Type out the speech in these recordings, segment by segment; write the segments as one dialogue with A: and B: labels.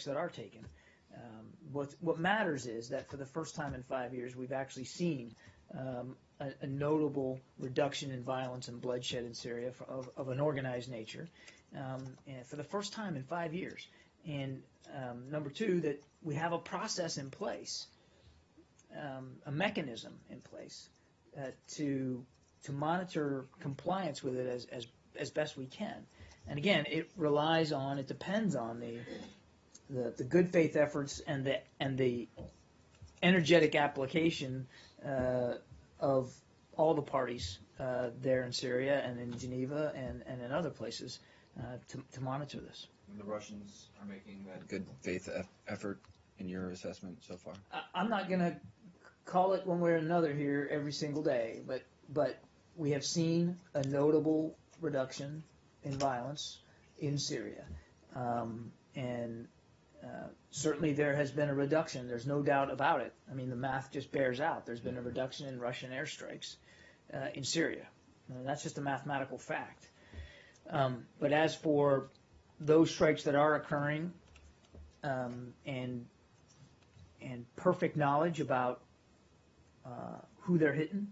A: that are taken. What matters is that for the first time in 5 years, we've actually seen a notable reduction in violence and bloodshed in Syria of an organized nature, and for the first time in 5 years. And number two, that we have a process in place, a mechanism in place to monitor compliance with it as best we can. And again, it depends on the good faith efforts and the energetic application of all the parties there in Syria and in Geneva and in other places to monitor this.
B: The Russians are making that good faith effort in your assessment so far?
A: I'm not going to call it one way or another here every single day, but we have seen a notable reduction in violence in Syria. And certainly there has been a reduction. There's no doubt about it. I mean, the math just bears out. There's been a reduction in Russian airstrikes in Syria. That's just a mathematical fact. But as for those strikes that are occurring, and perfect knowledge about who they're hitting,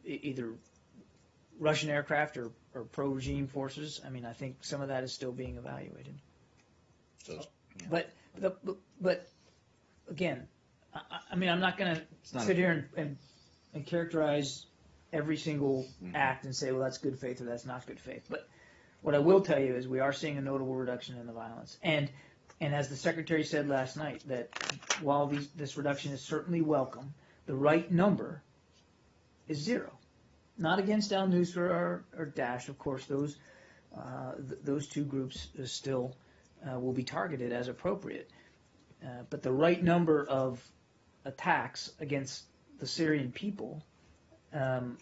A: either Russian aircraft or pro-regime forces, I mean, I think some of that is still being evaluated.
B: So,
A: yeah. But again, I mean, I'm not going to sit here and characterize every single act and say, well, that's good faith or that's not good faith. But what I will tell you is we are seeing a notable reduction in the violence. And as the Secretary said last night, that while this reduction is certainly welcome, the right number is 0. Not against al-Nusra or Daesh. Of course, those two groups still will be targeted as appropriate. But the right number of attacks against the Syrian people,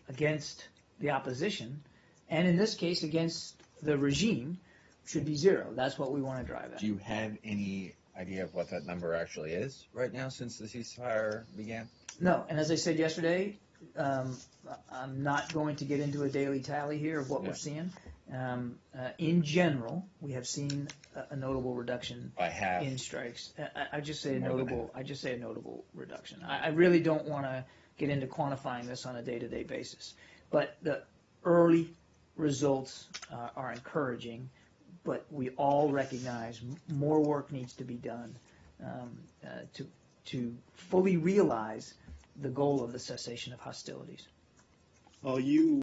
A: against the opposition, and in this case against the regime, should be 0. That's what we want to drive at.
B: Do you have any idea of what that number actually is right now since the ceasefire began?
A: No, and as I said yesterday, I'm not going to get into a daily tally here of what we're seeing. In general, we have seen a notable reduction in strikes. I just say a notable reduction. I really don't want to get into quantifying this on a day-to-day basis, but the early results are encouraging. But we all recognize more work needs to be done to fully realize the goal of the cessation of hostilities.
C: Well, you